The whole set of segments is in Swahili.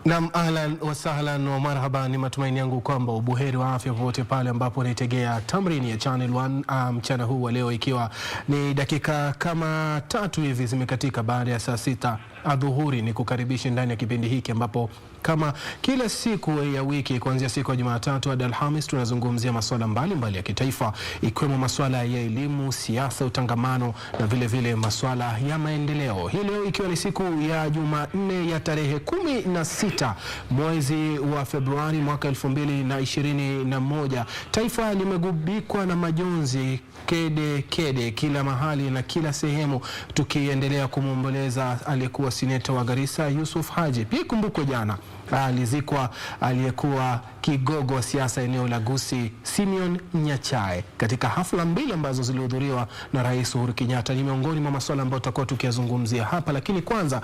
Naam, ahlan wa sahlan wa marhaba. Ni matumaini yangu kwamba ubuheri wa afya popote pale ambapo unaitegea Tamrini ya Channel 1 mchana huu wa leo, ikiwa ni dakika kama 3 hivi zimekatika baada ya saa 6 adhuhuri. Ni kukaribisha ndani ya kipindi hiki ambapo kama kila siku ya wiki kuanzia siku ya Jumatatu hadi Alhamis tunazungumzia masuala mbalimbali ya kitaifa, ikiwemo masuala ya elimu, siasa, utangamano na vile vile masuala ya maendeleo. Hii leo ikiwa ni siku ya Jumanne ya tarehe 16 mwezi wa Februari mwaka 2021, taifa limegubikwa na majonzi kede kila mahali na kila sehemu, tukiendelea kumwomboleza aliyekuwa seneta wa Garissa Yusuf Haji. Pia kumbukwe jana alizikwa aliyekuwa kigogo wa siasa eneo la Gusii Simeon Nyachae katika hafla mbili ambazo zilihudhuriwa na Rais Uhuru Kenyatta. Ni miongoni mwa masuala ambayo tutakuwa tukiyazungumzia hapa, lakini kwanza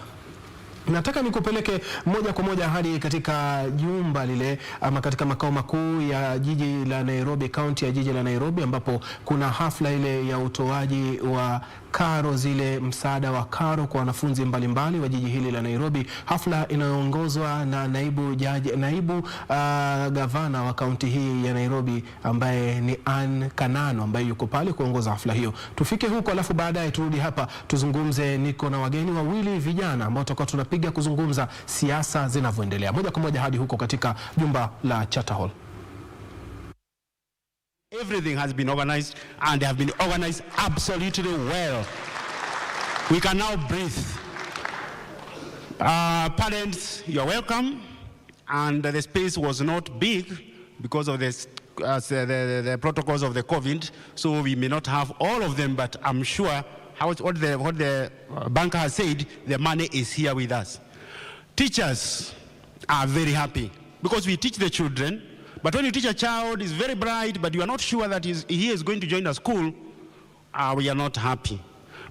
nataka nikupeleke moja kwa moja hadi katika jumba lile ama katika makao makuu ya jiji la Nairobi, kaunti ya jiji la Nairobi, ambapo kuna hafla ile ya utoaji wa karo, zile msaada wa karo kwa wanafunzi mbalimbali wa jiji hili la Nairobi, hafla inayoongozwa na naibu gavana wa kaunti hii ya Nairobi ambaye ni Ann Kanano, ambaye yuko pale kuongoza hafla hiyo. Tufike huko alafu baadaye turudi hapa tuzungumze. Niko na wageni wawili vijana ambao tutakuwa tunapiga kuzungumza siasa zinavyoendelea. Moja kwa moja hadi huko katika jumba la Charter Hall. Everything has been organized, and they have been organized absolutely well. We can now breathe. Parents, you are welcome. And the space was not big because of the protocols of the COVID, so we may not have all of them, but I'm sure what the banker has said, the money is here with us. Teachers are very happy because we teach the children. But when you teach a child is very bright, but you are not sure that he is going to join a school, we are not happy.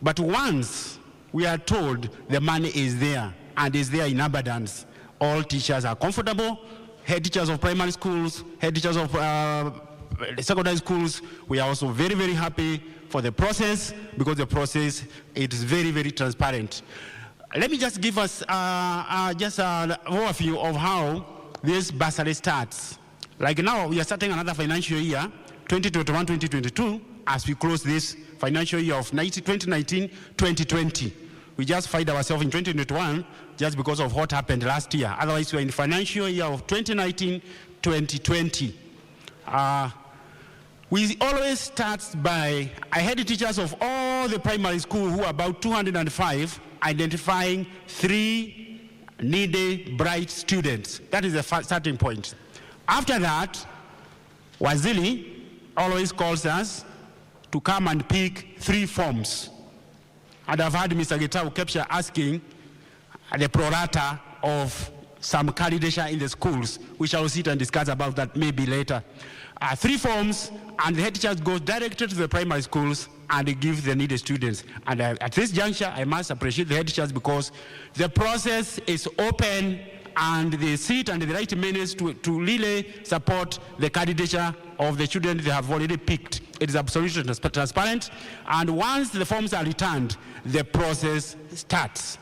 But once we are told the money is there and is there in abundance, all teachers are comfortable. Head teachers of primary schools, head teachers of secondary schools, we are also very, very happy for the process, because the process is very, very transparent. Let me just give us just an overview of how this bursary starts. Like now, we are starting another financial year, 2021-2022, as we close this financial year of 2019-2020. We just find ourselves in 2021 just because of what happened last year. Otherwise, we are in the financial year of 2019-2020. We always start by, I had the teachers of all the primary school, who are about 205, identifying 3 needy, bright students. That is the starting point. After that, Waziri always calls us to come and pick 3 forms. And I've heard Mr. Getau Kepsha asking the prorata of some candidature in the schools. We shall sit and discuss about that maybe later. 3 forms, and the head teachers go directly to the primary schools and they give the needed students. And at this juncture, I must appreciate the head teachers, because the process is open and they sit and the right minutes to really support the candidature of the children they have already picked. It is absolutely transparent, and once the forms are returned, the process starts.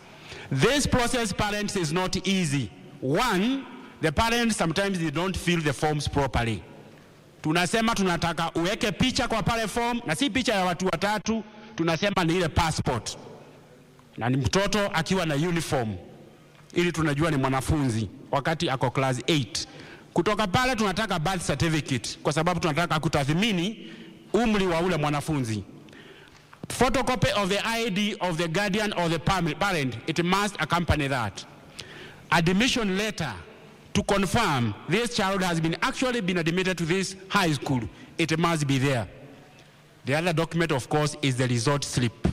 This process, parents, is not easy. One, the parents sometimes they don't fill the forms properly. Tunasema tunataka uweke picha kwa pale form, na si picha ya watu watatu, tunasema ni ile passport. Na ni mtoto akiwa na uniform, ili tunajua ni mwanafunzi wakati ako class 8. Kutoka pale tunataka birth certificate, kwa sababu tunataka kutathmini umri wa ule mwanafunzi. Photocopy of the ID of the guardian or the parent, it must accompany that. Admission letter to confirm this child has actually been admitted to this high school, it must be there. The other document, of course, is the result slip.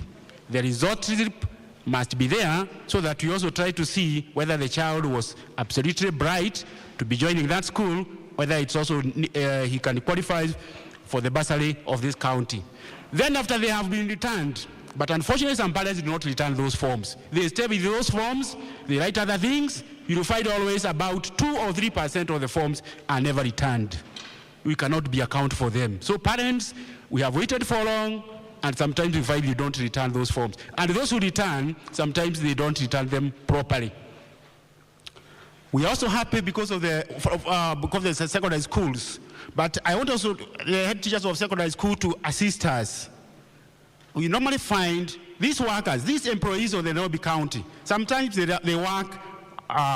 The result slip must be there, so that we also try to see whether the child was absolutely bright to be joining that school, whether it's also he can qualify for the bursary of this county. Then after they have been returned, but unfortunately some parents do not return those forms. They stay with those forms, they write other things. You will find always about 2 or 3% of the forms are never returned. We cannot be accountable for them. So parents, we have waited for long, and sometimes we find you don't return those forms. And those who return, sometimes they don't return them properly. We are also happy because of the secondary schools. But I want also the head teachers of secondary school to assist us. We normally find these workers, these employees of the Nairobi County, sometimes they work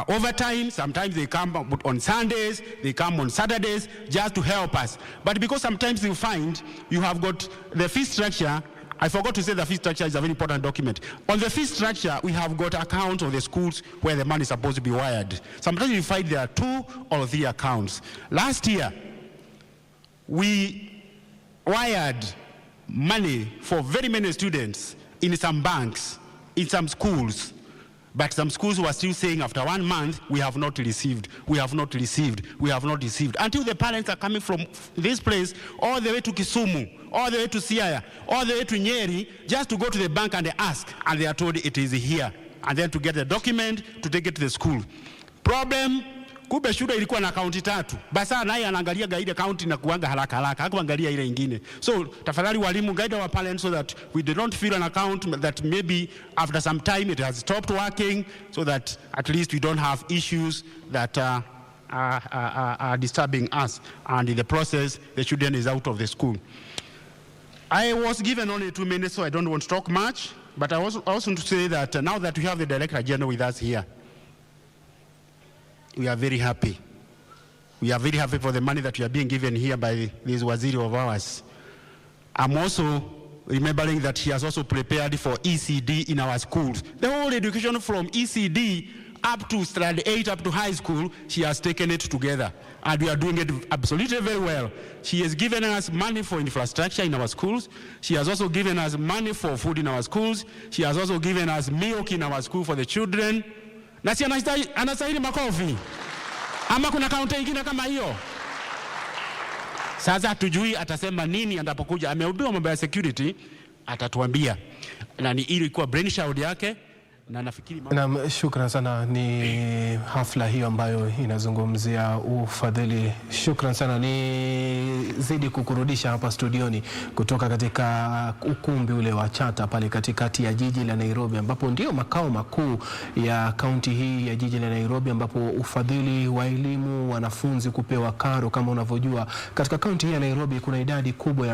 overtime, sometimes they come on Sundays, they come on Saturdays just to help us. But because sometimes you find you have got the fee structure, I forgot to say the fee structure is a very important document. On the fee structure, we have got accounts of the schools where the money is supposed to be wired. Sometimes you find there are 2 or 3 accounts. Last year, we wired money for very many students in some banks, in some schools. But some schools were still saying after 1 month, we have not received, we have not received, we have not received. Until the parents are coming from this place all the way to Kisumu, all the way to Siaya, all the way to Nyeri, just to go to the bank and they ask, and they are told it is here. And then to get the document, to take it to the school. Problem, kumbe shule ilikuwa na akaunti 3. Basa naye anaangalia gaida akaunti na kuanga haraka haraka, hakuangalia ile nyingine. So tafadhali walimu, guide our parents so that we do not fill an account that maybe after some time it has stopped working, so that at least we don't have issues that are disturbing us, and in the process the student is out of the school. I was given only 2 minutes, so I don't want to talk much, but I also want to say that now that we have the Director General with us here, we are very happy. We are very happy for the money that we are being given here by this Waziri of ours. I'm also remembering that he has also prepared for ECD in our schools. The whole education from ECD up to standard 8, up to high school, she has taken it together. And we are doing it absolutely very well. She has given us money for infrastructure in our schools. She has also given us money for food in our schools. She has also given us milk in our school for the children. Na si anastahili makofi. Ama kuna kaunti nyingine kama hiyo? Sasa tujui atasema nini anapokuja. Ameambiwa mambo ya security, atatuambia. Na ni ilikuwa brainchild yake. Na nafikiri na shukran sana. Ni hafla hiyo ambayo inazungumzia ufadhili. Shukran sana. Ni zidi kukurudisha hapa studioni kutoka katika ukumbi ule wa Chata pale katikati ya jiji la Nairobi, ambapo ndio makao makuu ya kaunti hii ya jiji la Nairobi, ambapo ufadhili wa elimu, wanafunzi kupewa karo. Kama unavyojua, katika kaunti hii ya Nairobi kuna idadi kubwa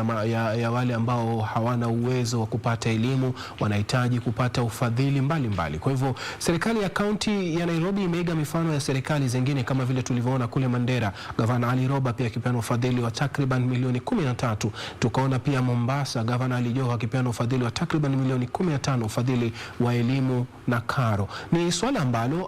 ya wale ambao hawana uwezo wa kupata elimu, wanahitaji kupata ufadhili mbalimbali. Kwa hivyo serikali ya kaunti ya Nairobi imeiga mifano ya serikali zingine, kama vile tulivyoona kule Mandera, Gavana Ali Roba pia akipeana ufadhili wa takriban milioni 13. Tukaona pia Mombasa, Gavana Ali Joho akipeana ufadhili wa takriban milioni 15, ufadhili wa elimu na karo. Ni swala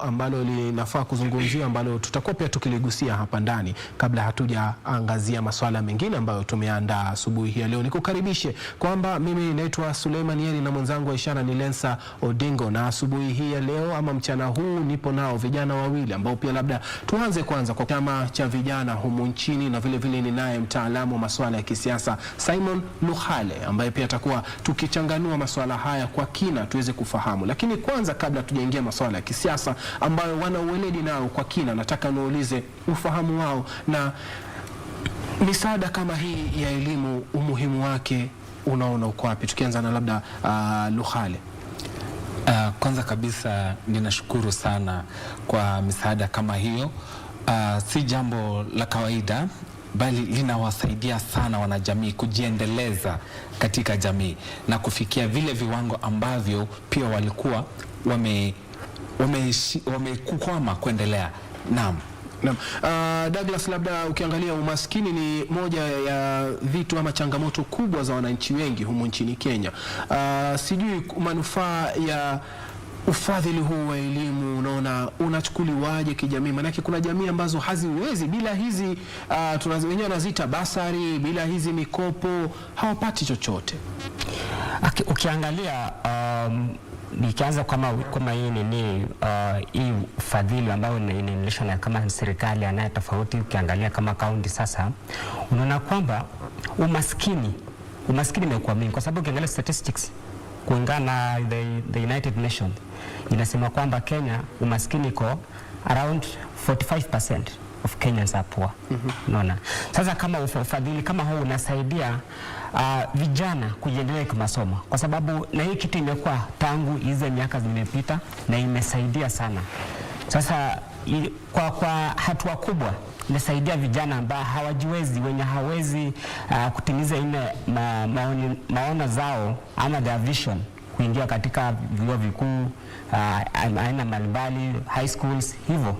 ambalo linafaa kuzungumziwa, ambalo tutakuwa pia tukiligusia hapa ndani kabla hatujaangazia masuala mengine ambayo tumeandaa asubuhi hii ya leo. Nikukaribishe kwamba mimi naitwa Suleiman Yeri na mwenzangu wa ishara ni Lensa Odingo, na asubuhi hii ya leo ama mchana huu nipo nao vijana wawili ambao pia labda tuanze kwanza kwa chama cha vijana humu nchini, na vile vile ninaye mtaalamu wa masuala ya kisiasa Simon Luhale, ambaye pia atakuwa tukichanganua masuala haya kwa kina tuweze kufahamu. Lakini kwanza, kabla tujaingia masuala ya kisiasa ambayo wana uweledi nao kwa kina, nataka niulize ufahamu wao na misaada kama hii ya elimu, umuhimu wake unaona uko wapi? Tukianza na labda Luhale. Kwanza kabisa ninashukuru sana kwa misaada kama hiyo. Si jambo la kawaida, bali linawasaidia sana wanajamii kujiendeleza katika jamii na kufikia vile viwango ambavyo pia walikuwa wamekukwama kuendelea. Naam. Douglas, labda ukiangalia umaskini ni moja ya vitu ama changamoto kubwa za wananchi wengi humu nchini Kenya. Sijui manufaa ya ufadhili huu wa elimu unachukuliwaje kijamii? Maanake kuna jamii ambazo haziwezi bila hizi wenyewe wanaziita basari, bila hizi mikopo hawapati chochote. Ukiangalia nikianza kama hii hii ufadhili ambao inaendeshwa na kama serikali anaye tofauti, ukiangalia kama kaunti sasa, unaona kwamba umaskini umekuwa mingi, kwa sababu ukiangalia statistics kulingana na the United Nations inasema kwamba Kenya umaskini iko around 45% of Kenyans are poor. Unaona, sasa kama ufadhili kama huu unasaidia vijana kujiendelea kimasomo, kwa sababu na hii kitu imekuwa tangu hizo miaka zimepita na imesaidia sana. Sasa kwa hatua kubwa inasaidia vijana ambao hawajiwezi, wenye hawezi kutimiza ile maono zao ama their vision, kuingia katika vyuo vikuu, aina mbalimbali, high schools hivyo.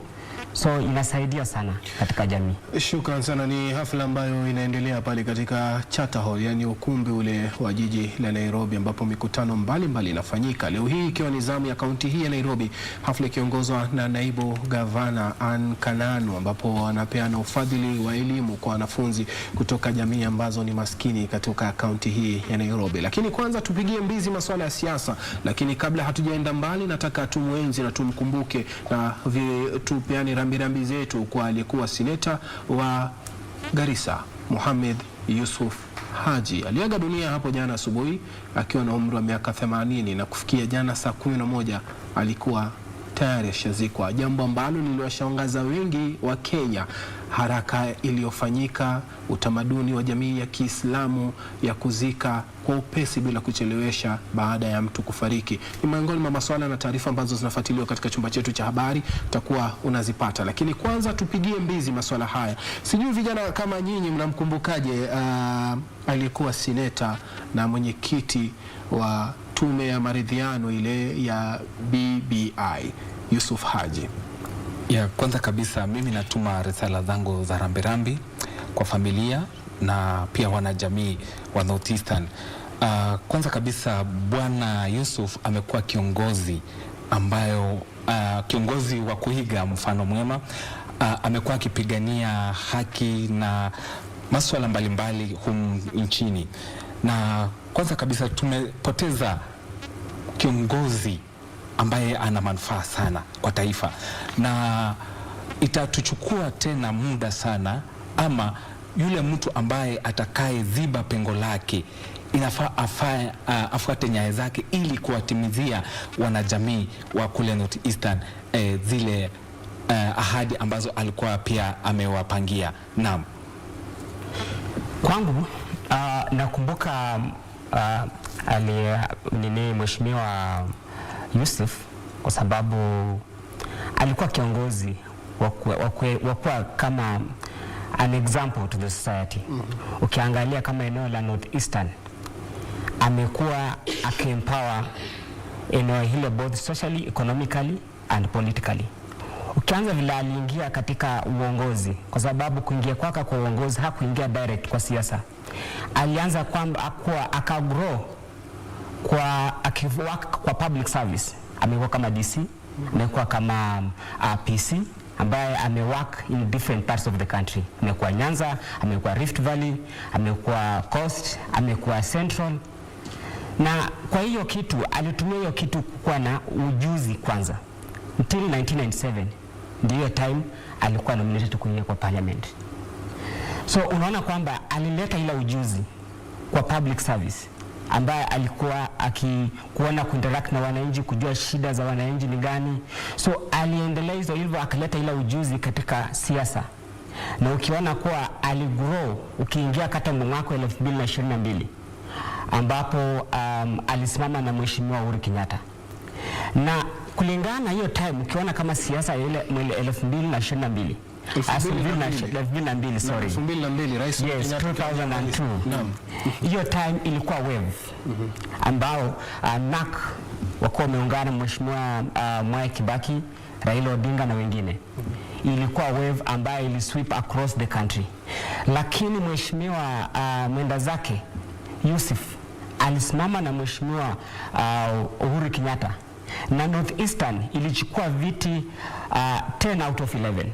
So inasaidia sana katika jamii. Shukran sana. Ni hafla ambayo inaendelea pale katika Charter Hall, yani ukumbi ule wa jiji la Nairobi, ambapo mikutano mbalimbali inafanyika. Leo hii ikiwa ni zamu ya kaunti hii ya Nairobi, hafla ikiongozwa na naibu gavana Ann Kananu, ambapo wanapeana ufadhili wa elimu kwa wanafunzi kutoka jamii ambazo ni maskini katika kaunti hii ya Nairobi. Lakini kwanza tupigie mbizi masuala ya siasa, lakini kabla hatujaenda mbali, nataka tumuenzi na tumkumbuke na tupeane rambirambi zetu kwa aliyekuwa seneta wa Garissa Mohamed Yusuf Haji. Aliaga dunia hapo jana asubuhi akiwa na umri wa miaka 80, na kufikia jana saa 11 alikuwa tayari ashazikwa, jambo ambalo liliwashangaza wengi wa Kenya. Haraka iliyofanyika, utamaduni wa jamii ya Kiislamu ya kuzika kwa upesi bila kuchelewesha baada ya mtu kufariki, ni miongoni mwa masuala na taarifa ambazo zinafuatiliwa katika chumba chetu cha habari, utakuwa unazipata. Lakini kwanza tupigie mbizi masuala haya. Sijui vijana kama nyinyi mnamkumbukaje aliyekuwa seneta na mwenyekiti wa tume ya maridhiano ile ya BBI, Yusuf Haji? Kwanza kabisa mimi natuma risala zangu za rambirambi kwa familia na pia wanajamii wa North Eastern. Kwanza kabisa Bwana Yusuf amekuwa kiongozi kiongozi wa kuiga mfano mwema. Amekuwa akipigania haki na masuala mbalimbali humu nchini, na kwanza kabisa tumepoteza kiongozi ambaye ana manufaa sana kwa taifa, na itatuchukua tena muda sana, ama yule mtu ambaye atakaye ziba pengo lake inafaa afuate nyayo zake ili kuwatimizia wanajamii wa kule North Eastern zile ahadi ambazo alikuwa pia amewapangia. Naam, kwangu nakumbuka mheshimiwa Yusuf, kwa sababu alikuwa kiongozi wa kuwa kama an example to the society. Ukiangalia kama eneo la North Eastern, amekuwa akiempower eneo hilo both socially, economically and politically. Ukianza vile aliingia katika uongozi, kwa sababu kuingia kwake kwa uongozi hakuingia direct kwa siasa. Alianza kwamba akagrow kwa public service. Amekuwa kama DC, amekuwa kama PC, ambaye amework in different parts of the country. Amekuwa Nyanza, amekuwa Rift Valley, amekuwa Coast, amekuwa Central. Na kwa hiyo kitu alitumia hiyo kitu kuwa na ujuzi kwanza. Until 1997 ndio time alikuwa nominated kuingia kwa parliament. So unaona kwamba alileta ile ujuzi kwa public service, ambaye alikuwa kuona kuinteract na wananchi, kujua shida za wananchi ni gani. So aliendelea hizo hivyo, akaleta ile ujuzi katika siasa. Na ukiona kuwa aligrow, ukiingia kata mwaka 2022 ambapo alisimama na mheshimiwa Uhuru Kenyatta. Na kulingana na hiyo time, ukiona kama siasa ile 2022 2002, sorry. 2002 Rais Kenyatta. 2002. Naam. Hiyo time ilikuwa wave ambao NAK wako wameungana, mheshimiwa Mwai Kibaki, Raila Odinga na wengine. Ilikuwa wave ambayo ili sweep across the country. Lakini mheshimiwa mwenda zake Yusuf alisimama na mheshimiwa Uhuru Kenyatta, na North Eastern ilichukua viti 10 out of 11.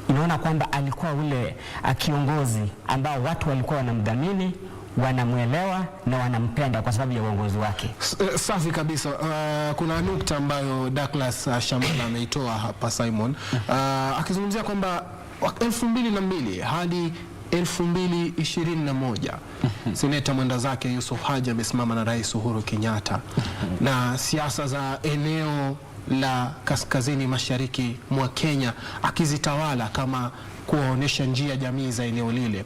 Inaona kwamba alikuwa ule kiongozi ambao watu walikuwa wanamdhamini, wanamuelewa na wanampenda kwa sababu ya uongozi wake. Safi kabisa. Kuna nukta ambayo Douglas Shamala ameitoa hapa Simon, akizungumzia kwamba 2002 hadi 2021 seneta mwenda zake Yusuf Haji amesimama na Rais Uhuru Kenyatta, na siasa za eneo la kaskazini mashariki mwa Kenya akizitawala kama kuwaonesha njia jamii za eneo lile.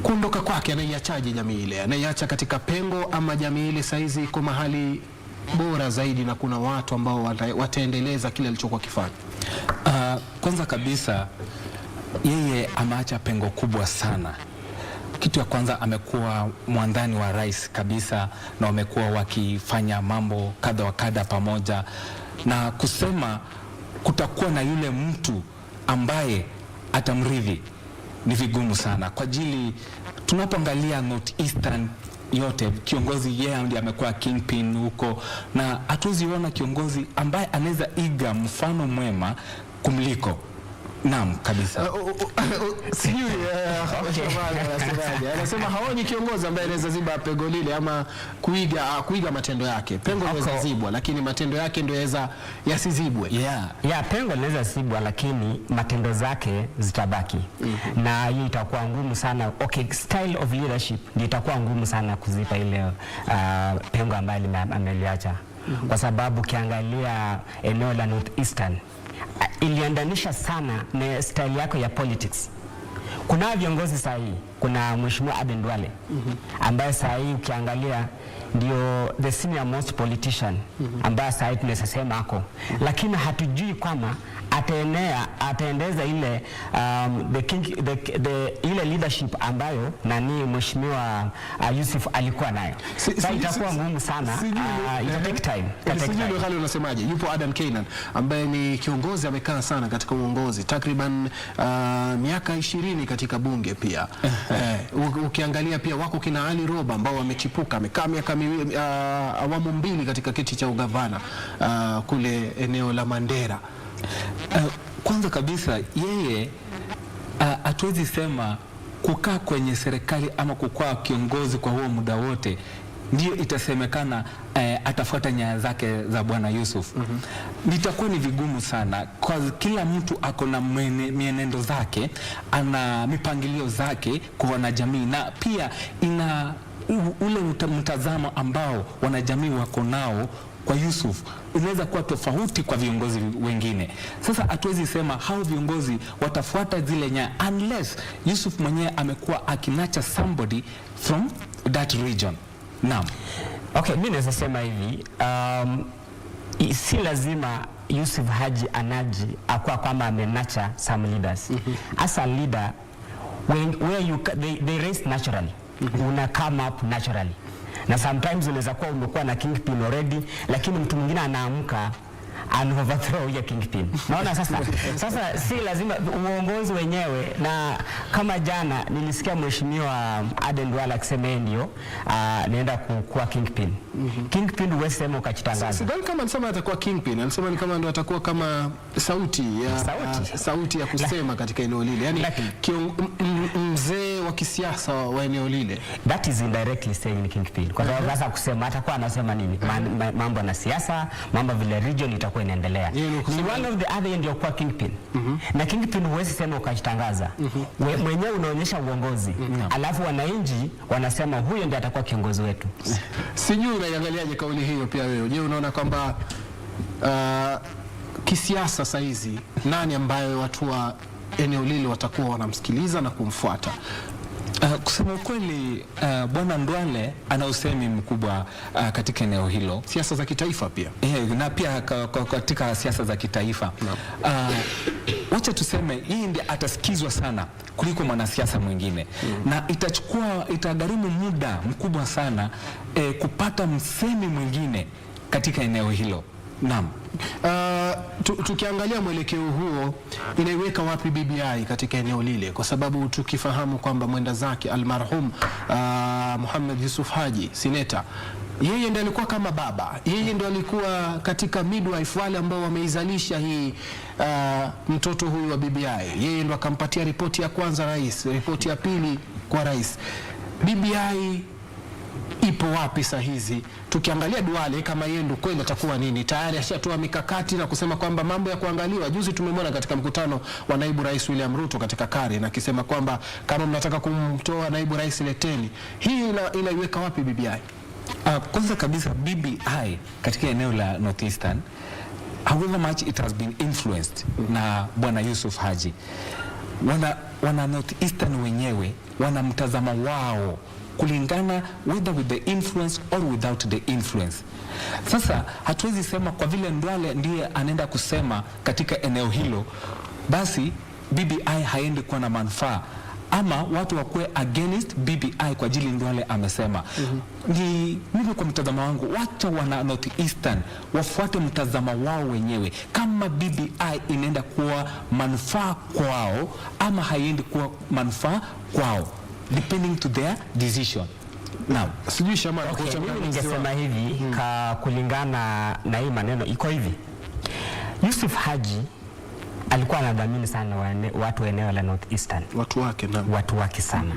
Kuondoka kwake anaiachaje jamii ile? Anaiacha katika pengo, ama jamii ile saizi iko mahali bora zaidi na kuna watu ambao wataendeleza kile alichokuwa kifanya? Kwanza kabisa yeye ameacha pengo kubwa sana. Kitu ya kwanza, amekuwa mwandani wa rais kabisa na wamekuwa wakifanya mambo kadha wa kadha pamoja, na kusema kutakuwa na yule mtu ambaye atamrithi ni vigumu sana, kwa ajili tunapoangalia North Eastern yote kiongozi yeye ndiye amekuwa kingpin huko, na hatuziona kiongozi ambaye anaweza iga mfano mwema kumliko. Naam kabisa. Sijui anasema haoni kiongozi ambaye anaweza ziba pengo lile ama kuiga matendo yake. Pengo linaweza zibwa, lakini matendo yake ndio yaweza yasizibwe. Pengo linaweza zibwa, lakini matendo zake zitabaki. Na hiyo itakuwa ngumu sana. Style of leadership ndio itakuwa ngumu sana kuzipa ile pengo ambayo ameliacha. Kwa sababu ukiangalia eneo la North Eastern iliandanisha sana na style yako ya politics. Kuna viongozi sahihi, kuna Mheshimiwa Aden Duale ambaye sahihi ukiangalia ndio the senior most politician ambaye sahihi tunaweza sema ako, lakini hatujui kwamba ataendeza ile ile leadership ambayo nani Mheshimiwa Yusuf alikuwa nayo. Sasa itakuwa ngumu sana, ita take time. Sijui hali unasemaje? Yupo Adam Keynan ambaye ni kiongozi amekaa sana katika uongozi takriban miaka 20 katika bunge pia. Ukiangalia pia wako kina Ali Roba ambao wamechipuka, amekaa miaka awamu mbili katika kiti cha ugavana kule eneo la Mandera. Kwanza kabisa yeye hatuwezi sema kukaa kwenye serikali ama kukaa kiongozi kwa huo muda wote ndio itasemekana atafuata nyaya zake za Bwana Yusuf. Nitakuwa ni vigumu sana, kwa kila mtu ako na mienendo zake, ana mipangilio zake kwa wanajamii, na pia ina ule mtazamo ambao wanajamii wako nao kwa Yusuf inaweza kuwa tofauti kwa viongozi wengine. Sasa hatuwezi sema hao viongozi watafuata zile nyaya unless Yusuf mwenyewe amekuwa akinacha somebody from that region. Naam. Mimi naweza sema hivi, si lazima Yusuf Haji anaji akwa kwamba amenacha some leaders. As a leader, they raise naturally. Una come up naturally. Na sometimes unaweza kuwa umekuwa na kingpin already, lakini mtu mwingine anaamka and overthrow ya kingpin. Naona sasa si lazima uongozi wenyewe. Na kama jana nilisikia Mheshimiwa Aden Duale akisema ndio naenda kuwa kingpin. Kingpin huwezi sema ukachitangaza. Sidhani kama anasema atakuwa kingpin, anasema ni kama ndio atakuwa kama sauti ya kusema katika eneo lile. Yaani mzee wa kisiasa wa eneo lile. That is indirectly saying kingpin. Kwa sababu sasa kusema atakuwa anasema nini? Mambo na siasa, mambo vile region itakuwa inaendelea. Ni one of the other ndio kwa kingpin. Na kingpin huwezi sema ukajitangaza. Mwenyewe unaonyesha uongozi. Alafu wananchi wanasema huyo ndiye atakuwa kiongozi wetu. Sijui unaiangaliaje kauli hiyo pia wewe? Je, unaona kwamba kisiasa saa hizi nani ambaye watu wa eneo lile watakuwa wanamsikiliza na kumfuata? Kusema kweli, Bwana Duale ana usemi mkubwa katika eneo hilo, siasa za kitaifa pia. Na pia katika siasa za kitaifa. Wacha tuseme hii ndiye atasikizwa sana kuliko mwanasiasa mwingine. Na itagharimu muda mkubwa sana kupata msemi mwingine katika eneo hilo. Naam. Tukiangalia mwelekeo huo, inaiweka wapi BBI katika eneo lile? Kwa sababu tukifahamu kwamba mwenda zake almarhum Muhammad Yusuf Haji seneta, yeye ndiye alikuwa kama baba, yeye ndiye alikuwa katika midwife wale ambao wameizalisha hii mtoto huyu wa BBI. Yeye ndiye akampatia ripoti ya kwanza rais, ripoti ya pili kwa rais. BBI ipo wapi saa hizi? Tukiangalia Duale kama yeye ndo kweli atakuwa nini, tayari ashatoa mikakati na kusema kwamba mambo ya kuangaliwa. Juzi tumemwona katika mkutano wa naibu rais William Ruto katika Kare, na akisema kwamba kama mnataka kumtoa naibu rais leteni. Hii inaiweka wapi BBI? Kwanza kabisa BBI katika eneo la North Eastern, however much it has been influenced na Bwana Yusuf Haji, wana North Eastern wenyewe wana mtazamo wao kulingana whether with the influence or without the influence. Sasa hatuwezi sema kwa vile Ndwale ndiye anaenda kusema katika eneo hilo, basi BBI haendi kuwa na manufaa, ama watu wakue against BBI kwa ajili Ndwale amesema. Ni mimi kwa mtazamo wangu, wacha wana North Eastern wafuate mtazamo wao wenyewe, kama BBI inaenda kuwa manufaa kwao ama haiendi kuwa manufaa kwao, depending to their decision. Now, sijui Shama, mimi ningesema hivi kulingana na hii maneno iko hivi. Yusuf Haji alikuwa anadhamini sana watu eneo la North Eastern. Watu wake sana.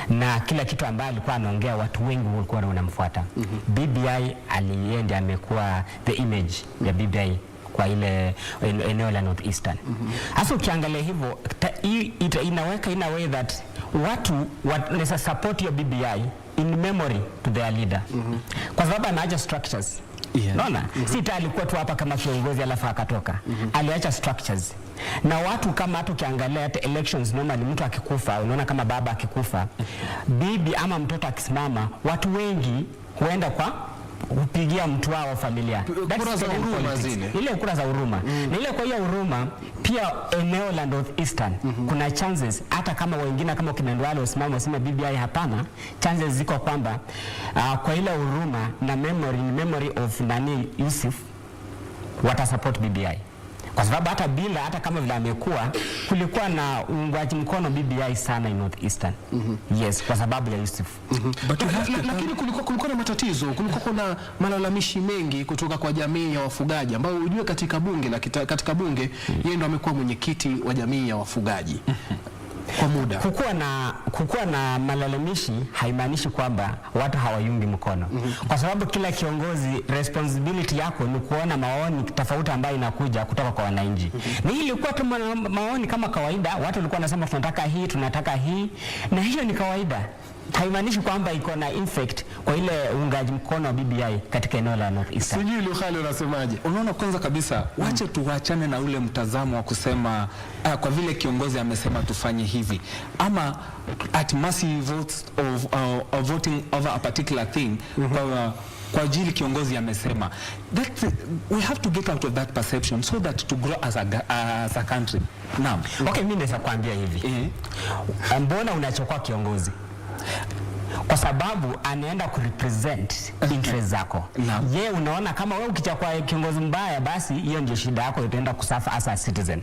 Na kila kitu ambaye alikuwa anaongea watu wengi walikuwa wanamfuata. BBI alienda amekuwa the image ya BBI kwa ile eneo la North Eastern. Hasa ukiangalia hivyo inaweka in a way that watu wanaweza support your BBI in memory to their leader. Kwa sababu anaacha structures. Naona sita alikuwa tu hapa kama kiongozi alafu akatoka. Aliacha structures. Na watu kama hata ukiangalia hata elections normally mtu akikufa, unaona kama baba akikufa, bibi ama mtoto akisimama, watu wengi huenda kwa kupigia mtu wao wa familia. Kura za huruma zile. Ile kura za huruma. Na ile kwa hiyo huruma pia eneo la North Eastern kuna chances hata kama wengine kama kina Ndwale usimama wasema BBI hapana, chances ziko kwamba kwa ile huruma na memory of nani Yusuf watasupport BBI. Kwa sababu hata kama vile amekuwa kulikuwa na uungwaji mkono BBI sana in North Eastern. Yes, kwa sababu ya Yusuf. Lakini kulikuwa na matatizo, kulikuwa na malalamishi mengi kutoka kwa jamii ya wafugaji ambao unajua katika bunge yeye ndo amekuwa mwenyekiti wa jamii ya wafugaji. Kwa muda. Kukuwa na malalamishi haimaanishi kwamba watu hawayungi mkono. Kwa sababu kila kiongozi responsibility yako ni kuona maoni tofauti ambayo inakuja kutoka kwa wananchi. Na hii ilikuwa tu maoni kama kawaida, watu walikuwa wanasema tunataka hii, na hiyo ni kawaida. Haimaanishi kwamba iko na effect kwa ile uungaji mkono wa BBI katika eneo la North Eastern. Sijui Lukhali unasemaje? Unaona, kwanza kabisa wache tuachane na ule mtazamo wa kusema kwa vile kiongozi amesema tufanye hivi, ama at massive votes of voting over a particular thing kwa ajili kiongozi amesema. We have to get out of that perception so that to grow as a country. Naam. Okay, mimi naweza kuambia hivi. Mbona unachokuwa kiongozi? Kwa sababu anaenda kurepresent interest zako. Yeye unaona kama wewe ukichukua kiongozi mbaya, basi hiyo ndio shida yako, utaenda kusafa as a citizen.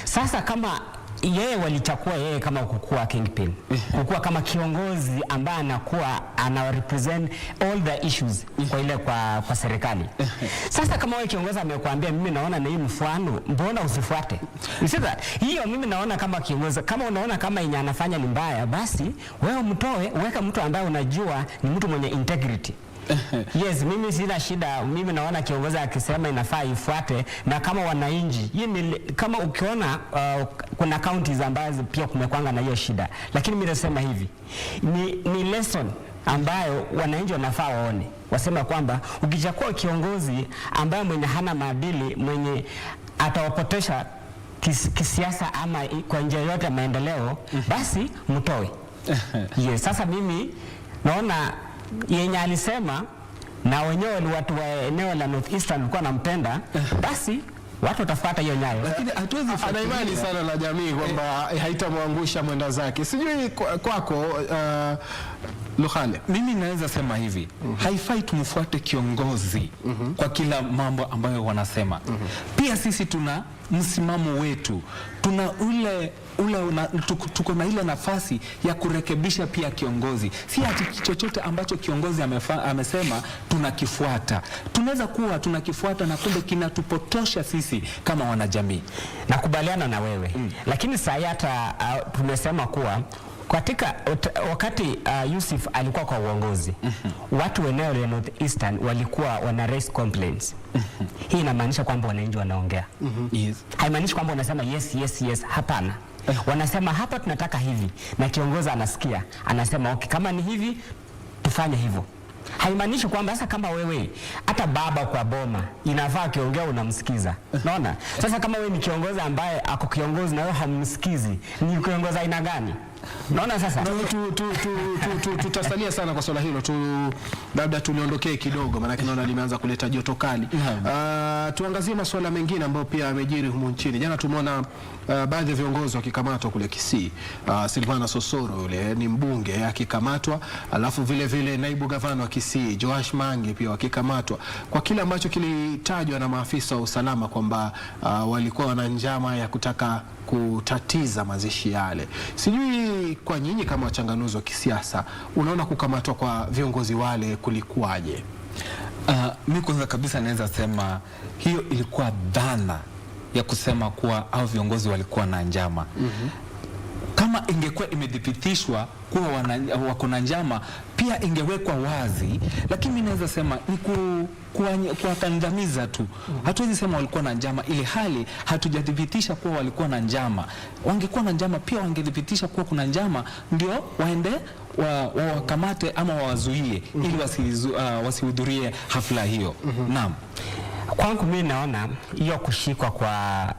Sasa kama yeye walichukua yeye kama kukua kingpin, kukua kama kiongozi ambaye ana represent all the issues kwa ile kwa serikali. Sasa kama wewe kiongozi amekuambia mimi naona na hii mfano, mbona usifuate? You see that? Hiyo mimi naona kama kiongozi, kama unaona kama yenye anafanya ni mbaya, basi wewe mtoe, weka mtu ambaye unajua ni mtu mwenye integrity. Yes, mimi sina shida. Mimi naona kiongozi akisema inafaa ifuate, na kama wananchi, kama ukiona kuna counties ambazo pia kumekwanga na hiyo shida, lakini mimi nasema hivi ni lesson ambayo wananchi wanafaa waone, wasema kwamba ukichukua kiongozi ambaye mwenye hana maadili, mwenye atawapotesha kisiasa ama kwa njia yote ya maendeleo, basi mtoe. Yes, sasa mimi naona yenye alisema na wenyewe ni watu wa eneo la North Eastern walikuwa wanampenda, basi watu watafuata hiyo nyayo. Lakini hatuwezi ana imani sana na jamii kwamba haitamwangusha mwenda zake. Sijui kwako Lukhali. Mimi naweza sema hivi, haifai tumfuate kiongozi kwa kila mambo ambayo wanasema. Pia sisi tuna msimamo wetu, tuna tuko na ile nafasi ya kurekebisha pia kiongozi. Si ati chochote ambacho kiongozi amesema tunakifuata. Tunaweza kuwa tunakifuata na kumbe kinatupotosha sisi kama wanajamii. Nakubaliana na wewe. Lakini sasa hata tumesema kuwa wakati Yusuf alikuwa kwa uongozi, watu eneo la North Eastern walikuwa wana raise complaints. Hii inamaanisha kwamba wananchi wanaongea. Yes. Haimaanishi kwamba wanasema yes, hapana. Wanasema hapa tunataka hivi, na kiongozi anasikia, anasema okay, kama ni hivi tufanye hivyo. Haimaanishi kwamba sasa kama wewe hata baba kwa boma inafaa kiongea unamsikiza. Unaona? Sasa kama wewe ni kiongozi ambaye ako kiongozi na wewe hamsikizi, ni kiongozi aina gani? Naona sasa tutasalia sana kwa swala hilo tu, labda tuliondokee kidogo, maana naona limeanza kuleta joto kali. Tuangazie masuala mengine ambayo pia yamejiri humu nchini. Jana tumeona baadhi ya viongozi wakikamatwa kule Kisii. Silvana Sosoro yule ni mbunge akikamatwa, alafu vile vile naibu gavana wa Kisii Joash Mangi pia wakikamatwa kwa kile ambacho kilitajwa na maafisa wa usalama kwamba walikuwa wana njama ya kutaka kutatiza mazishi yale. Sijui kwa nyinyi kama wachanganuzi wa kisiasa, unaona kukamatwa kwa viongozi wale kulikuwaje? Mimi kwanza kabisa naweza sema hiyo ilikuwa dhana ya kusema kuwa hao viongozi walikuwa na njama. Kama ingekuwa imedhibitishwa kuwa wako na njama, pia ingewekwa wazi, lakini mimi naweza sema ni kuwakandamiza tu. Hatuwezi sema walikuwa na njama ili hali hatujadhibitisha kuwa walikuwa na njama. Wangekuwa na njama pia wangedhibitisha kuwa kuna njama, ndio waende wakamate ama wawazuie ili wasihudhurie hafla hiyo. Naam. Kwangu mimi naona hiyo kushikwa kwa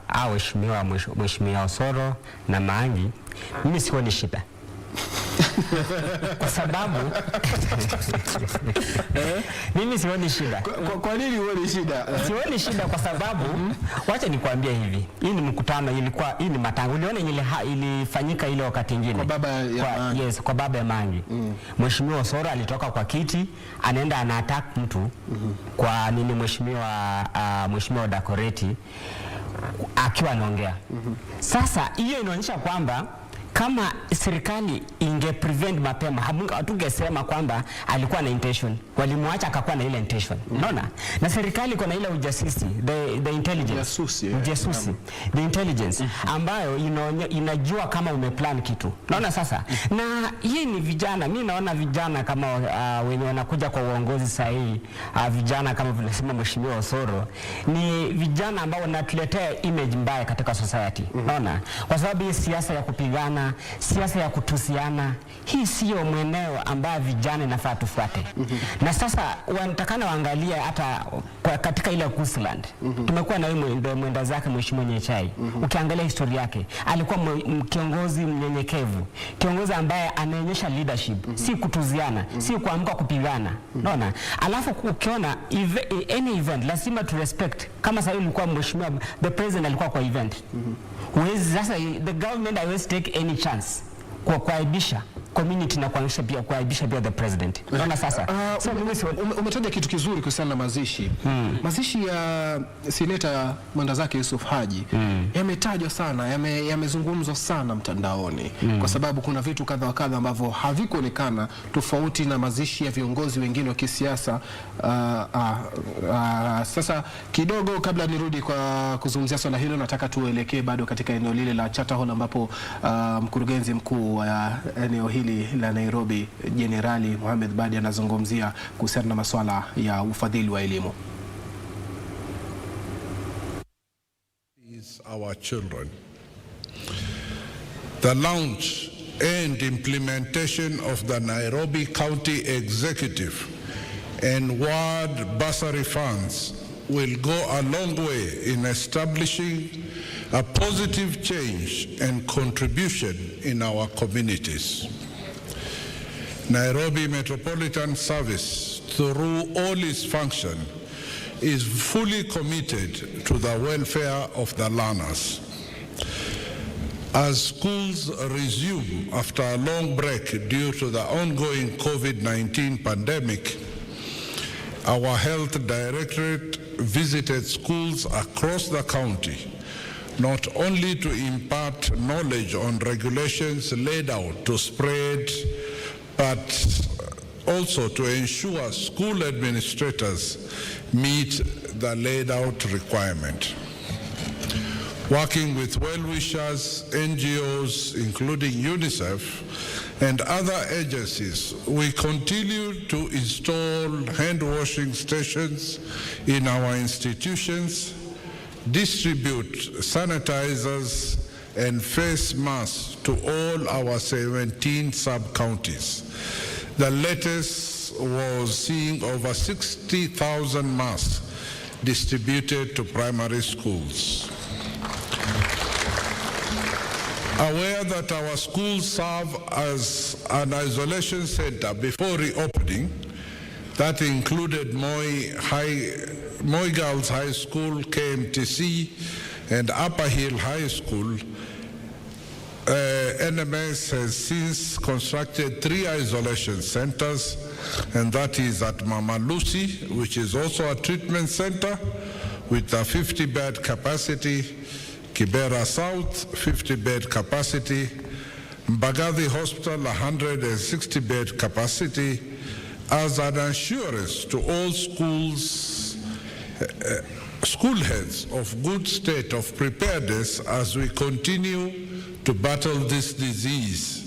mheshimiwa Osoro na Mangi, mimi sioni shida. Kwa sababu mimi sioni shida. Kwa nini huoni shida? Sioni shida kwa sababu wacha nikwambie hivi. Hii ni mkutano, hii ni matanga. Uliona ilifanyika ile wakati mwingine. Kwa baba ya Mangi. Yes, kwa baba ya Mangi. Mheshimiwa Osoro alitoka kwa kiti, anaenda ana-attack mtu kwa nini mheshimiwa Dakoreti akiwa anaongea. Sasa hiyo inaonyesha kwamba kama serikali inge prevent mapema, hatungesema kwamba alikuwa na intention. Walimwacha akakuwa na ile intention. Unaona? Na serikali iko na ile ujasusi, the intelligence. Ujasusi. The intelligence ambayo inajua kama umeplan kitu. Unaona sasa? Na hii ni vijana, mimi naona vijana kama wenye wanakuja kwa uongozi sahihi, vijana kama vile sema mheshimiwa Osoro, ni vijana ambao wanatuletea image mbaya katika society. Unaona? Kwa sababu hii siasa ya kupigana, siasa ya kutusiana, hii sio mweneo ambayo vijana inafaa tufuate. Na sasa wanatakana waangalie hata katika ile Coastland. Tumekuwa na mwenda zake mheshimiwa Cheche. Ukiangalia historia yake, alikuwa kiongozi mnyenyekevu, kiongozi ambaye anaonyesha leadership, si kutuziana, si kuamka kupigana. Unaona? Alafu ukiona any event lazima tu respect. Kama sasa ilikuwa mheshimiwa the president alikuwa kwa event. Sasa the government always take any chance kuaibisha community na kuaibisha pia the president. Unaona sasa? Umetaja kitu kizuri kuhusiana na mazishi. Mazishi ya seneta mwenda zake Yusuf Haji yametajwa sana, yamezungumzwa sana mtandaoni kwa sababu kuna vitu kadha wa kadha ambavyo havikuonekana, tofauti na mazishi ya viongozi wengine wa kisiasa. Sasa kidogo kabla nirudi kwa kuzungumzia swala hilo, nataka tuelekee bado katika eneo lile la Charter Hall ambapo mkurugenzi mkuu wa eneo hili la Nairobi Jenerali Mohamed Badi anazungumzia kuhusiana na masuala ya ufadhili wa elimu. Our children. The launch and implementation of the Nairobi County Executive and Ward Bursary Funds will go a long way in establishing a positive change and contribution in our communities. Nairobi Metropolitan Service, through all its function, is fully committed to the welfare of the learners. As schools resume after a long break due to the ongoing COVID-19 pandemic, our Health Directorate visited schools across the county, not only to impart knowledge on regulations laid out to spread, but also to ensure school administrators meet the laid out requirement. Working with well-wishers, NGOs, including UNICEF, and other agencies, we continue to install hand-washing stations in our institutions, distribute sanitizers and face masks to all our 17 sub-counties. The latest was seeing over 60,000 masks distributed to primary schools. aware that our schools serve as an isolation center before reopening. That included Moi Girls High School, KMTC, and Upper Hill High School. NMS has since constructed 3 isolation centers, and that is at Mama Lucy, which is also a treatment center with a 50-bed capacity, Kibera South, 50-bed capacity, Mbagathi Hospital, 160-bed capacity, as an assurance to all school heads of good state of preparedness as we continue to battle this disease,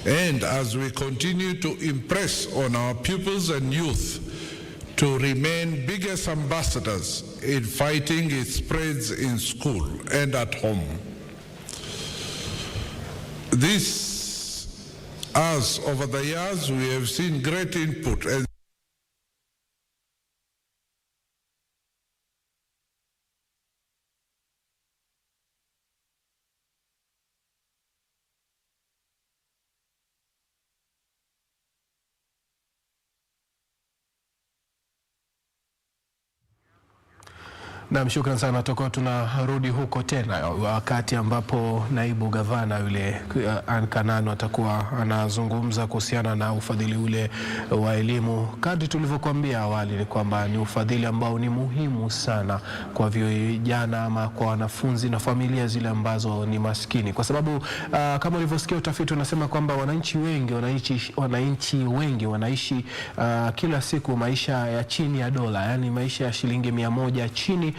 and as we continue to impress on our pupils and youth to remain biggest ambassadors in fighting its spreads in school and at home. This, as over the years, we have seen great input and Na shukran sana. Toko tunarudi huko tena wakati ambapo naibu gavana yule Ann Kananu atakuwa anazungumza kuhusiana na ufadhili ule wa elimu. Kadri tulivyokuambia awali ni kwamba ni ufadhili ambao ni muhimu sana kwa vijana ama kwa wanafunzi na familia zile ambazo ni maskini, kwa sababu kama ulivyosikia utafiti unasema kwamba wananchi wengi wanaishi kila siku maisha ya chini ya dola, yani maisha ya shilingi 100 chini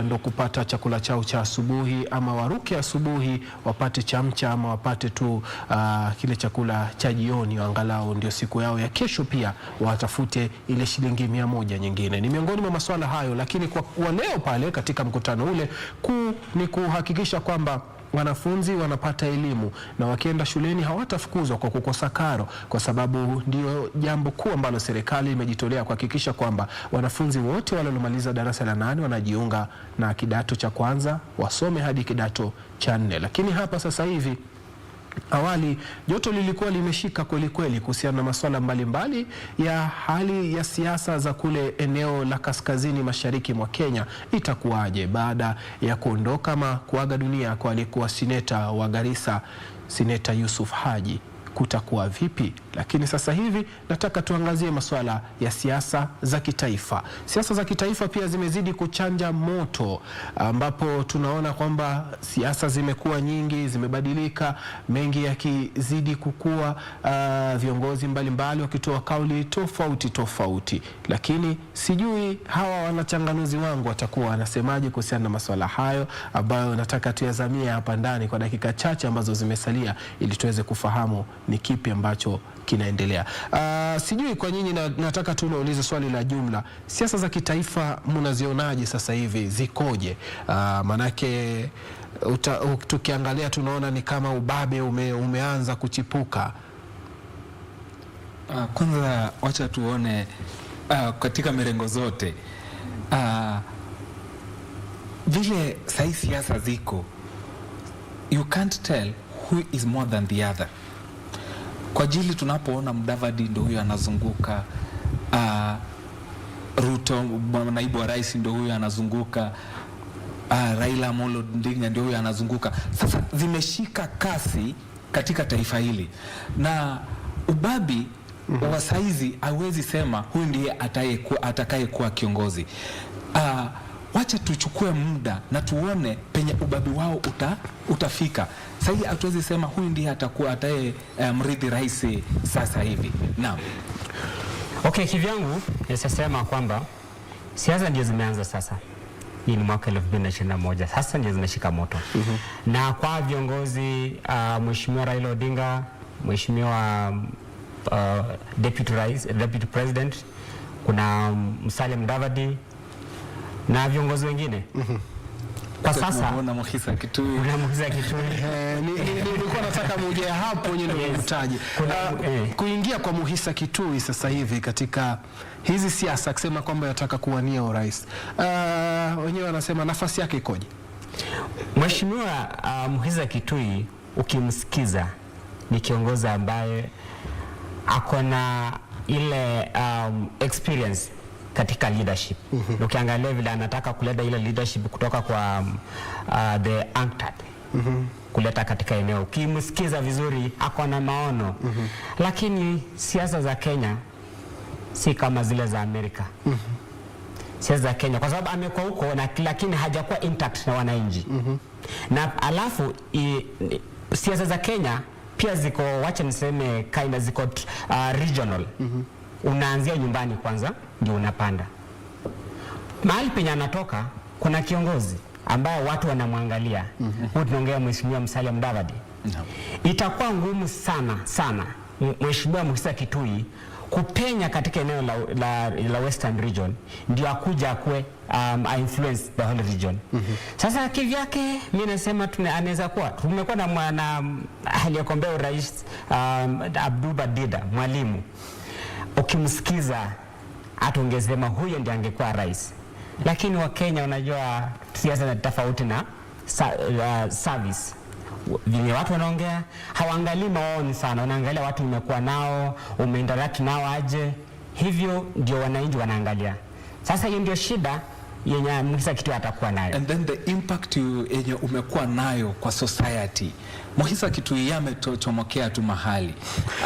ndo kupata chakula chao cha asubuhi, ama waruke asubuhi wapate chamcha, ama wapate tu kile chakula cha jioni, angalau ndio siku yao ya kesho pia watafute ile shilingi 100 nyingine. Ni miongoni mwa masuala hayo, lakini kwa leo pale katika mkutano ule ni kuhakikisha kwamba wanafunzi wanapata elimu na wakienda shuleni hawatafukuzwa kwa kukosa karo, kwa sababu ndio jambo kuu ambalo serikali imejitolea kuhakikisha kwamba wanafunzi wote waliomaliza darasa la 8 wanajiunga na kidato cha kwanza wasome hadi kidato cha 4. Lakini hapa sasa hivi, awali joto lilikuwa limeshika kweli kweli kuhusiana na masuala mbalimbali ya hali ya siasa za kule eneo la kaskazini mashariki mwa Kenya. Itakuwaje baada ya kuondoka ama kuaga dunia kwa aliyekuwa seneta wa Garissa, Seneta Yusuf Haji? Kutakuwa vipi? Lakini sasa hivi nataka tuangazie masuala ya siasa za kitaifa. Siasa za kitaifa pia zimezidi kuchanja moto, ambapo tunaona kwamba siasa zimekuwa nyingi, zimebadilika, mengi yakizidi kukua, viongozi mbalimbali wakitoa kauli tofauti. Lakini sijui hawa wanachanganuzi wangu watakuwa wanasemaje kuhusiana na masuala hayo ambayo nataka tuyazamie hapa ndani kwa dakika chache ambazo zimesalia, ili tuweze kufahamu ni kipi ambacho kinaendelea. Sijui kwa nyinyi, nataka tu naulize swali la jumla. Siasa za kitaifa mnazionaje sasa hivi, zikoje? Manake tukiangalia tunaona ni kama ubabe umeanza kuchipuka. Kwanza wacha tuone katika mirengo zote vile sahi siasa ziko, you can't tell who is more than the other. Kwa ajili tunapoona Mudavadi ndio huyo anazunguka, Ruto naibu wa rais ndio huyo anazunguka, Raila Amolo Odinga ndio huyo anazunguka. Sasa zimeshika kasi katika taifa hili, na ubabi wa saizi hawezi sema huyu ndiye atakayekuwa kiongozi. Wacha tuchukue muda na tuone penye ubabi wao utafika. Sasa hatuwezi sema huyu ndiye atakuwa mrithi rais sasa hivi. Naam. Okay, kivyangu nisema kwamba siasa ndio zimeanza sasa. Hii ni mwaka 2021. Sasa ndio zimeshika moto. Na kwa viongozi Mheshimiwa Raila Odinga, Mheshimiwa Deputy President, kuna Musalia Mudavadi na viongozi wengine. Kwa sasa unaona Muhisa Kitui. Nilikuwa nataka muje hapo nyinyi ndio mtaji. Kuingia kwa Muhisa Kitui sasa hivi katika hizi siasa, kusema kwamba anataka kuwania urais. Wenyewe wanasema nafasi yake ikoje? Mheshimiwa Muhisa Kitui ukimsikiza ni kiongozi ambaye akona ile experience katika leadership. Ukiangalia vile anataka kuleta ile leadership kutoka kwa the UNCTAD kuleta katika eneo, ukimsikiza vizuri akona maono. Lakini siasa za Kenya si kama zile za Amerika. Siasa za Kenya kwa sababu amekuwa huko lakini hajakuwa intact na wananchi. Na alafu siasa za Kenya pia ziko, wacha niseme kaina ziko regional. Unaanzia nyumbani kwanza ndio unapanda. Mahali penye anatoka kuna kiongozi ambaye watu wanamwangalia. Tunaongea Mheshimiwa Musalia Mudavadi. Itakuwa ngumu sana Mheshimiwa Mukisa Kitui kupenya katika eneo la Western region ndio akuja akue influence the whole region. Sasa kivyake mimi nasema anaweza kuwa tumekuwa na aliyekombea urais Abduba Dida Mwalimu. Ukimsikiza atungesema huyo ndiye angekuwa rais. Lakini wa Kenya unajua siasa ni tofauti na service. Vile watu wanaongea hawaangalii maoni sana, wanaangalia watu umekuwa nao, umeinteract nao aje. Hivyo ndio wananchi wanaangalia. Sasa hiyo ndio shida yenye Mukisa Kitui atakuwa nayo. And then the impact yenye umekuwa nayo kwa society. Mukisa Kitui amechomokea tu mahali.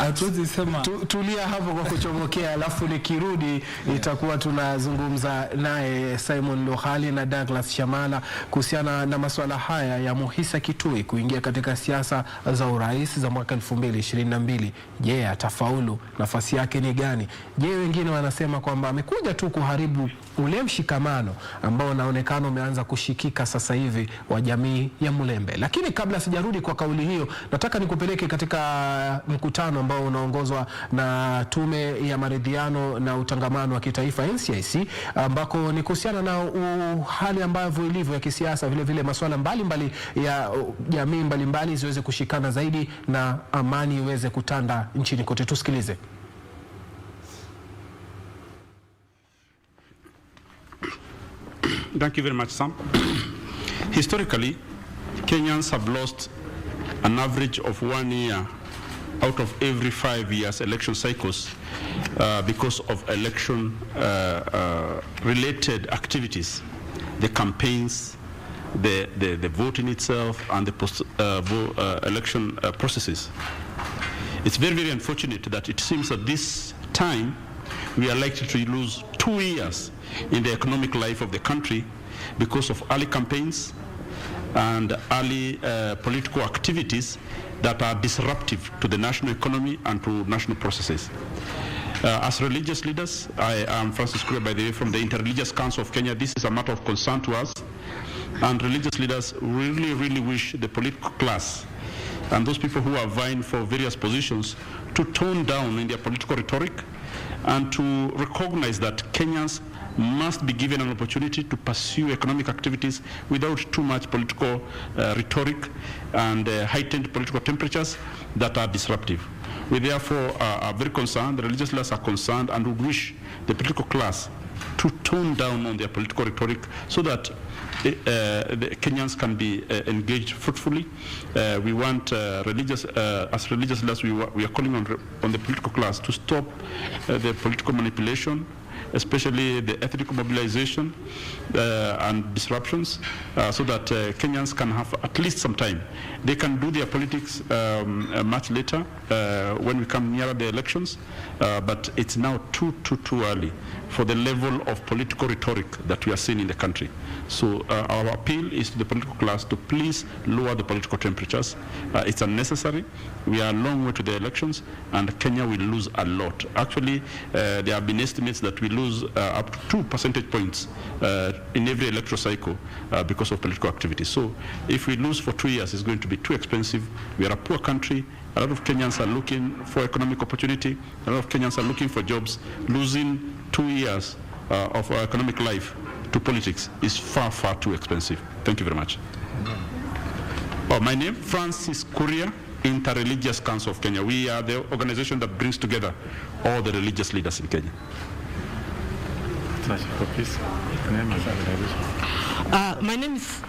Hatuwezi sema tulia hapo kwa kuchomokea, alafu nikirudi itakuwa tunazungumza naye Simon Lohali na Douglas Shamala kuhusiana na masuala haya ya Mukisa Kitui kuingia katika siasa za urais za mwaka 2022. Je, atafaulu? Nafasi yake ni gani? Je, wengine wanasema kwamba amekuja tu kuharibu ule mshikamano ambao unaonekana umeanza kushikika sasa hivi wa jamii ya Mulembe. Lakini kabla sijarudi kwa kauli hiyo, nataka nikupeleke katika mkutano ambao unaongozwa na Tume ya Maridhiano na Utangamano wa Kitaifa NCIC, ambako ni kuhusiana na hali ambavyo ilivyo ya kisiasa, vile vile masuala mbalimbali ya jamii mbalimbali ziweze kushikana zaidi na amani iweze kutanda nchini kote. Tusikilize. Thank you very much, Sam. Historically, Kenyans have lost an average of 1 year out of every 5 years election cycles because of election-related activities, the campaigns, the voting itself, and the post-election processes. It's very, very unfortunate that it seems that this time we are likely to lose 2 years in the economic life of the country because of early campaigns and early political activities that are disruptive to the national economy and to national processes. As religious leaders, I am Francis Kuria, by the way, from the Interreligious Council of Kenya. This is a matter of concern to us, and religious leaders really, really wish the political class and those people who are vying for various positions to tone down in their political rhetoric and to recognize that Kenyans must be given an opportunity to pursue economic activities without too much political rhetoric and heightened political temperatures that are disruptive. We therefore are very concerned, the religious leaders are concerned, and would wish the political class to tone down on their political rhetoric so that the Kenyans can be engaged fruitfully. We want as religious leaders, we are calling on the political class to stop the political manipulation, especially the ethnic mobilization and disruptions, so that Kenyans can have at least some time. They can do their politics much later when we come nearer the elections, but it's now too early for the level of political rhetoric that we are seeing in the country. So our appeal is to the political class to please lower the political temperatures. It's unnecessary. We are a long way to the elections, and Kenya will lose a lot. Actually, there have been estimates that we lose up to 2 percentage points in every electoral cycle because of political activity. So if we lose for 2 years, it's going to be too expensive. We are a poor country. A lot of Kenyans are looking for economic opportunity. A lot of Kenyans are looking for jobs. Losing 2 years of our economic life to politics is far, far too expensive. Thank you very much. My name, Francis Kuria, Interreligious Council of Kenya. We are the organization that brings together all the religious leaders in Kenya. My name is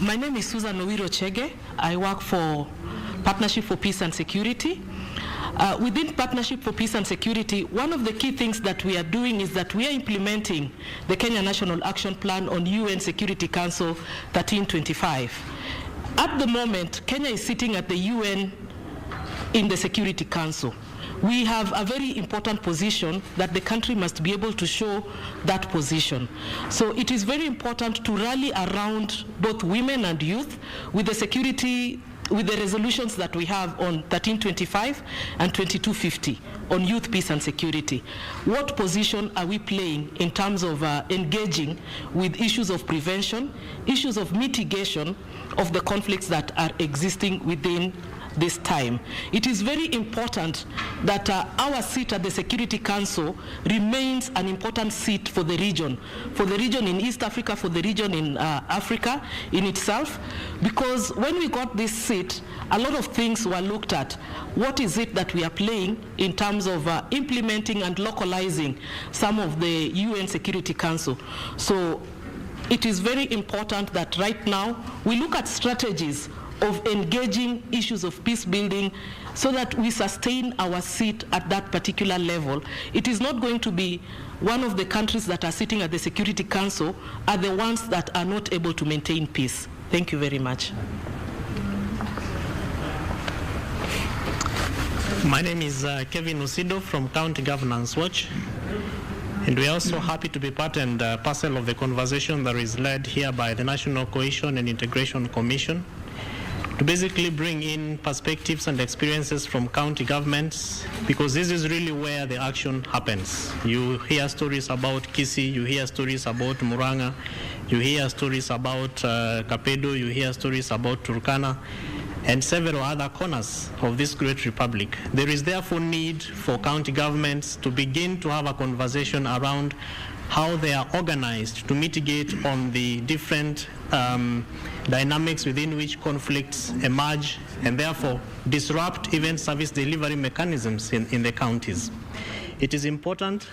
My name is Susan Cheche. I work for Partnership for Peace and Security. Within Partnership for Peace and Security, one of the key things that we are doing is that we are implementing the Kenya National Action Plan on UN Security Council 1325. At the moment, Kenya is sitting at the UN in the Security Council. We have a very important position that the country must be able to show that position. So it is very important to rally around both women and youth with the resolutions that we have on 1325 and 2250 on youth, peace and security. What position are we playing in terms of engaging with issues of prevention, issues of mitigation of the conflicts that are existing within this time? It is very important that our seat at the Security Council remains an important seat for the region in East Africa, for the region in Africa in itself, because when we got this seat, a lot of things were looked at. What is it that we are playing in terms of implementing and localizing some of the UN Security Council? So it is very important that right now we look at strategies of engaging issues of peace building so that we sustain our seat at that particular level. It is not going to be one of the countries that are sitting at the Security Council are the ones that are not able to maintain peace. Thank you very much. My name is Kevin Usido from County Governance Watch, and we are also happy to be part and parcel of the conversation that is led here by the National Cohesion and Integration Commission to basically bring in perspectives and experiences from county governments, because this is really where the action happens. You hear stories about Kisii, you hear stories about Murang'a, you hear stories about Kapedo, you hear stories about Turkana, and several other corners of this great republic. There is therefore need for county governments to begin to have a conversation around how they are organized to mitigate on the different dynamics within which conflicts emerge and therefore disrupt even service delivery mechanisms in the counties. It is important.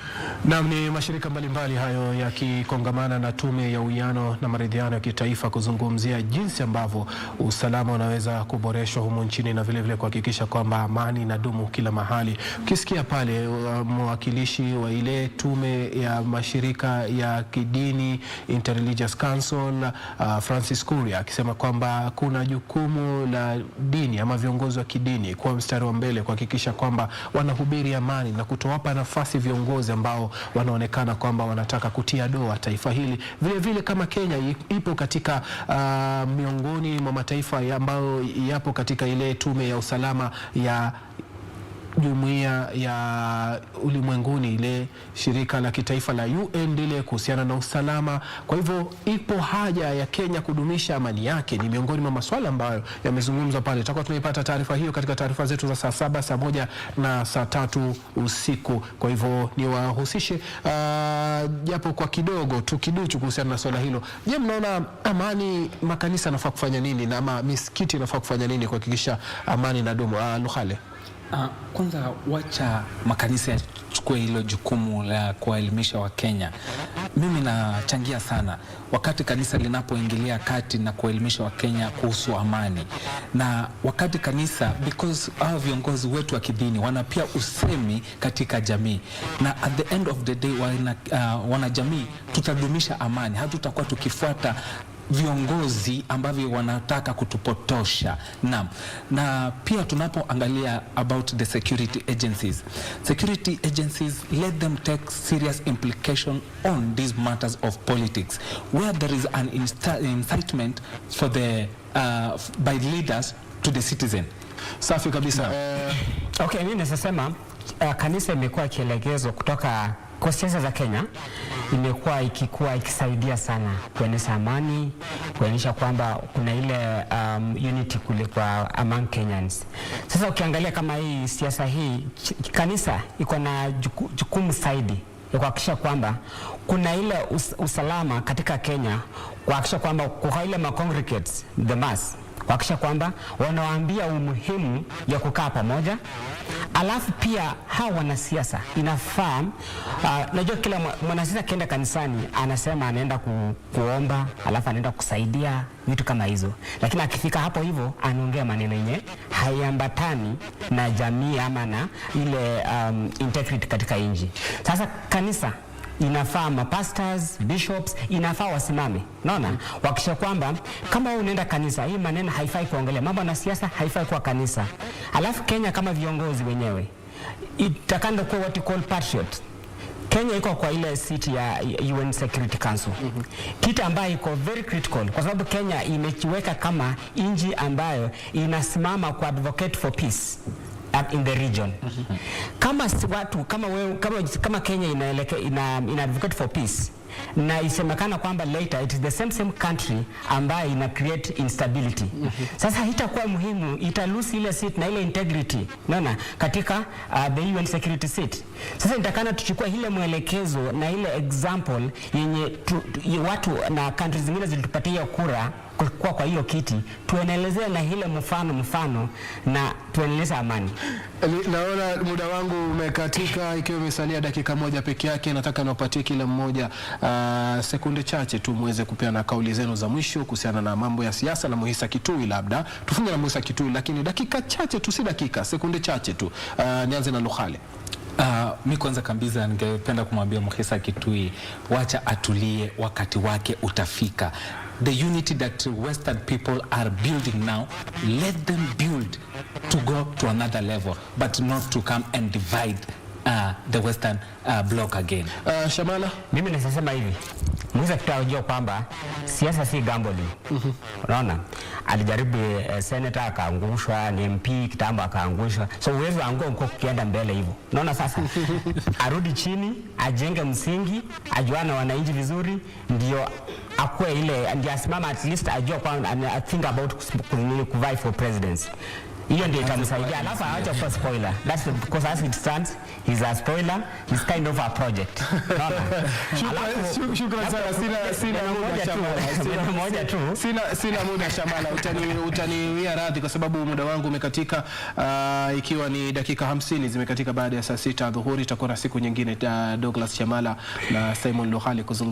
Naam, ni mashirika mbalimbali hayo yakikongamana na tume ya uwiano na maridhiano ya kitaifa kuzungumzia jinsi ambavyo usalama unaweza kuboreshwa humu nchini na vile vile kuhakikisha kwamba amani inadumu kila mahali. Ukisikia pale mwakilishi wa ile tume ya mashirika ya kidini Interreligious Council Francis Kuria akisema kwamba kuna jukumu la dini ama viongozi wa kidini kwa mstari wa mbele kuhakikisha kwamba wanahubiri amani na kutowapa nafasi viongozi ambao wanaonekana kwamba wanataka kutia doa taifa hili. Vile vile kama Kenya ipo katika miongoni mwa mataifa ambayo yapo katika ile tume ya usalama ya Jumuiya ya Ulimwenguni, ile shirika la kitaifa la UN lile kuhusiana na usalama. Kwa hivyo ipo haja ya Kenya kudumisha amani yake, ni miongoni mwa masuala ambayo yamezungumzwa pale. Tutakuwa tunaipata taarifa hiyo katika taarifa zetu za saa 7, saa 1 na saa 3 usiku. Kwa hivyo ni wahusishe japo kwa kidogo tu kiduchu kuhusiana na swala hilo. Je, mnaona amani, makanisa yanafaa kufanya nini na ama misikiti yanafaa kufanya nini kuhakikisha amani inadumu? Luhale. Kwanza wacha makanisa yachukue hilo jukumu la kuwaelimisha Wakenya. Mimi nachangia sana wakati kanisa linapoingilia kati na kuwaelimisha Wakenya kuhusu amani. Na wakati kanisa, because hao viongozi wetu wa kidini wana pia usemi katika jamii, na at the end of the day wana jamii tutadumisha amani. Hatutakuwa tukifuata viongozi ambavyo wanataka kutupotosha. Na pia tunapoangalia about the security agencies, let them take serious implication on these matters of politics, where there is an incitement for the by leaders to the citizen. Safi kabisa. Okay, mimi nasema kanisa imekuwa kielekezo kutoka kwa siasa za Kenya, imekuwa ikisaidia sana kueneza amani, kuonyesha kwamba kuna ile unity kule kwa among Kenyans. Sasa ukiangalia kama hii siasa hii, kanisa iko na jukumu zaidi ya kuhakikisha kwamba kuna ile usalama katika Kenya, kuhakikisha kwamba kwa ile congregates the mass kuhakikisha kwamba wanawaambia umuhimu ya kukaa pamoja. Alafu pia hawa wanasiasa inafaa, najua kila mwanasiasa akienda kanisani anasema anaenda kuomba, alafu anaenda kusaidia vitu kama hizo, lakini akifika hapo hivyo anaongea maneno yenye haiambatani na jamii ama na ile integrity katika nchi. Sasa kanisa inafaa, mapastors, bishops inafaa wasimame, unaona, wakisha kwamba kama wewe unaenda kanisa, hii maneno haifai kuongelea, mambo na siasa haifai kwa kanisa. Alafu Kenya kama viongozi wenyewe itakanda kuwa what you call patriot. Kenya iko kwa ile seat ya UN Security Council, kitu ambayo iko very critical kwa sababu Kenya imejiweka kama nchi ambayo inasimama kwa advocate for peace in the region. Kama watu kama Kenya ina advocate for peace na isemekana kwamba later it is the same country ambayo ina create instability, sasa itakuwa muhimu, italose ile seat na ile integrity, unaona, katika the UN security seat. Sasa nitakana tuchukue ile mwelekezo na ile example yenye watu na countries zingine zilitupatia kura kwa hiyo kiti, tuenelezee na ile mfano na tueneleze amani. Naona muda wangu umekatika, ikiwa imesalia dakika moja peke yake. Nataka niwapatie kila mmoja sekunde chache tu muweze kupeana kauli zenu za mwisho kuhusiana na mambo ya siasa na Muhisa Kitui. Labda tufunge na Muhisa Kitui, lakini dakika chache tu, si dakika, sekunde chache tu. Nianze na Lukhale. Mi kwanza kabisa ningependa kumwambia Muhisa Kitui, wacha atulie, wakati wake utafika. The unity that Western people are building now, let them build to go to another level, but not to come and divide the Western bloc again. Shamala, mimi nasema hivi, Muhisa Kitui ajue kwamba siasa si gambling. Unaona, alijaribu senator akaangushwa, ni MP kitambo akaangushwa, so uwezo anguka uko kienda mbele hivyo. Unaona, sasa arudi chini, ajenge msingi, ajuana wananchi vizuri, ndio akue ile, ndio asimama, at least ajue kwamba think about kuvai for presidency. Hiyo ndio itamsaidia. Alafu aache kwa spoiler. That's because as it stands, he's a spoiler. He's kind of a project. Shukrani sana. Sina muda Shamala. Sina muda Shamala. Utaniwia radhi kwa sababu muda wangu umekatika, ikiwa ni dakika 50 zimekatika baada ya saa 6 adhuhuri. Itakuwa siku nyingine Douglas Shamala na Simon Lukhale kuzungumza